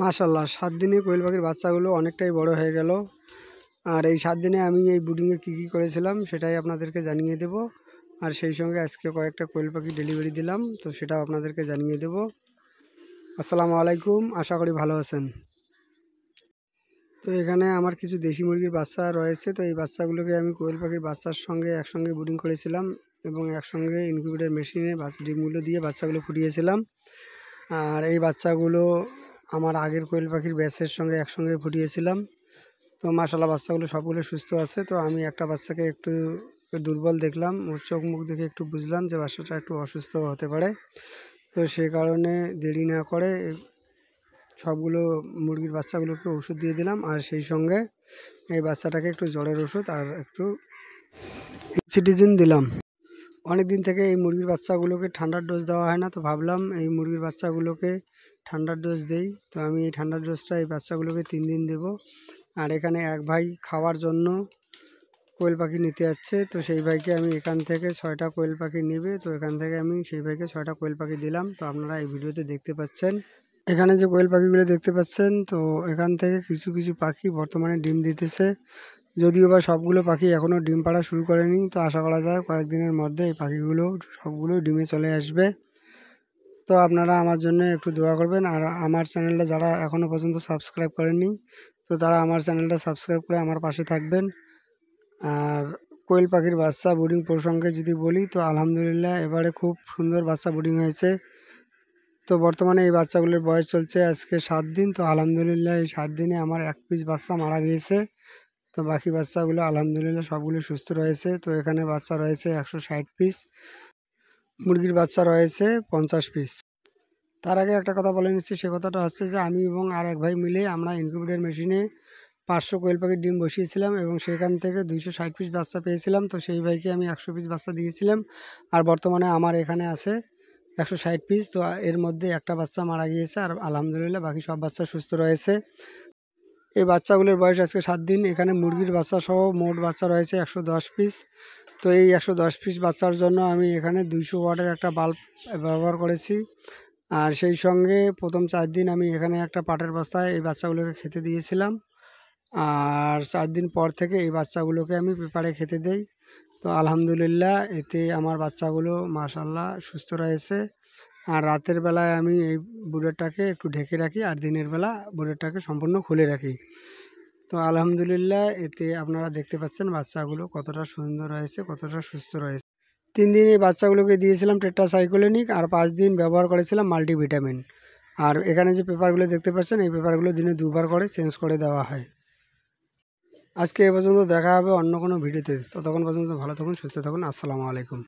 মাশাআল্লাহ 7 দিনে কোয়েল পাখির বাচ্চাগুলো অনেকটাই বড় হয়ে গেল। আর এই 7 দিনে আমি এই ব্রুডিংয়ে কী করেছিলাম সেটাই আপনাদেরকে জানিয়ে দেব। আর সেই সঙ্গে আজকে কয়েকটা কোয়েল পাখি ডেলিভারি দিলাম, তো সেটাও আপনাদেরকে জানিয়ে দেব। আসসালামু আলাইকুম, আশা করি ভালো আছেন। তো এখানে আমার কিছু দেশি মুরগির বাচ্চা রয়েছে। তো এই বাচ্চাগুলোকে আমি কোয়েল পাখির বাচ্চার সঙ্গে একসঙ্গে ব্রুডিং করেছিলাম এবং একসঙ্গে ইনকিউবেটর মেশিনে ডিমগুলো দিয়ে বাচ্চাগুলো ফুটিয়েছিলাম। আর এই বাচ্চাগুলো আমার আগের কোয়েল পাখির ব্যাচের সঙ্গে একসঙ্গে ফুটিয়েছিলাম। তো মাশাআল্লাহ বাচ্চাগুলো সবগুলো সুস্থ আছে। তো আমি একটা বাচ্চাকে একটু দুর্বল দেখলাম, ওর চোখ মুখ দেখে একটু বুঝলাম যে বাচ্চাটা একটু অসুস্থ হতে পারে। তো সেই কারণে দেরি না করে সবগুলো মুরগির বাচ্চাগুলোকে ওষুধ দিয়ে দিলাম। আর সেই সঙ্গে এই বাচ্চাটাকে একটু জ্বরের ওষুধ আর একটু সিটিজিন দিলাম। অনেক দিন থেকে এই মুরগির বাচ্চাগুলোকে ঠান্ডার ডোজ দেওয়া হয় না, তো ভাবলাম এই মুরগির বাচ্চাগুলোকে ঠান্ডার ডোজ দেই। তো আমি এই ঠান্ডার ডোজটা এই বাচ্চাগুলোকে 3 দিন দেব। আর এখানে এক ভাই খাওয়ার জন্য কোয়েল পাখি নিতে যাচ্ছে, তো সেই ভাইকে আমি এখান থেকে 6টা কোয়েল পাখি নেবে, তো এখান থেকে আমি সেই ভাইকে 6টা কোয়েল পাখি দিলাম। তো আপনারা এই ভিডিওতে দেখতে পাচ্ছেন এখানে যে কোয়েল পাখিগুলো দেখতে পাচ্ছেন, তো এখান থেকে কিছু কিছু পাখি বর্তমানে ডিম দিতেছে। যদিও বা সবগুলো পাখি এখনও ডিম পাড়া শুরু করেনি, তো আশা করা যায় কয়েকদিনের মধ্যে এই পাখিগুলো সবগুলো ডিমে চলে আসবে। তো আপনারা আমার জন্য একটু দোয়া করবেন। আর আমার চ্যানেলটা যারা এখনও পর্যন্ত সাবস্ক্রাইব করেননি, তো তারা আমার চ্যানেলটা সাবস্ক্রাইব করে আমার পাশে থাকবেন। আর কোয়েল পাখির বাচ্চা ব্রুডিং প্রসঙ্গে যদি বলি, তো আলহামদুলিল্লাহ এবারে খুব সুন্দর বাচ্চা ব্রুডিং হয়েছে। তো বর্তমানে এই বাচ্চাগুলোর বয়স চলছে আজকে 7 দিন। তো আলহামদুলিল্লাহ এই 7 দিনে আমার 1 পিস বাচ্চা মারা গিয়েছে। তো বাকি বাচ্চাগুলো আলহামদুলিল্লাহ সবগুলো সুস্থ রয়েছে। তো এখানে বাচ্চা রয়েছে 160 পিস, মুরগির বাচ্চা রয়েছে 50 পিস। তার আগে একটা কথা বলে নিচ্ছি, সে কথাটা হচ্ছে যে আমি এবং আর এক ভাই মিলে আমরা ইনকিউবেটর মেশিনে 500 কোয়েল পাখির ডিম বসিয়েছিলাম এবং সেখান থেকে 260 পিস বাচ্চা পেয়েছিলাম। তো সেই ভাইকে আমি 100 পিস বাচ্চা দিয়েছিলাম। আর বর্তমানে আমার এখানে আছে 160 পিস। তো এর মধ্যে একটা বাচ্চা মারা গিয়েছে আর আলহামদুলিল্লাহ বাকি সব বাচ্চা সুস্থ রয়েছে। এই বাচ্চাগুলোর বয়স আজকে 7 দিন। এখানে মুরগির বাচ্চা সহ মোট বাচ্চা রয়েছে 110 পিস। তো এই 110 পিস বাচ্চার জন্য আমি এখানে 200 ওয়াটের একটা বাল্ব ব্যবহার করেছি। আর সেই সঙ্গে প্রথম 4 দিন আমি এখানে একটা পাটের বস্তায় এই বাচ্চাগুলোকে খেতে দিয়েছিলাম। আর 4 দিন পর থেকে এই বাচ্চাগুলোকে আমি পেপারে খেতে দেই। তো আলহামদুলিল্লাহ এতে আমার বাচ্চাগুলো মাশাআল্লাহ সুস্থ রয়েছে। আর রাতের বেলায় আমি এই বুড়েরটাকে একটু ঢেকে রাখি আর দিনের বেলা বুড়েরটাকে সম্পূর্ণ খুলে রাখি। তো আলহামদুলিল্লাহ এতে আপনারা দেখতে পাচ্ছেন বাচ্চাগুলো কতটা সুন্দর রয়েছে, কতটা সুস্থ রয়েছে। 3 দিন এই বাচ্চাগুলোকে দিয়েছিলাম টেট্রাসাইক্লোনিক আর 5 দিন ব্যবহার করেছিলাম মাল্টিভিটামিন। আর এখানে যে পেপারগুলো দেখতে পাচ্ছেন এই পেপারগুলো দিনে 2বার করে চেঞ্জ করে দেওয়া হয়। আজকে এ পর্যন্ত, দেখা হবে অন্য কোনো ভিডিওতে। ততক্ষণ পর্যন্ত ভালো থাকুন, সুস্থ থাকুন। আসসালামু আলাইকুম।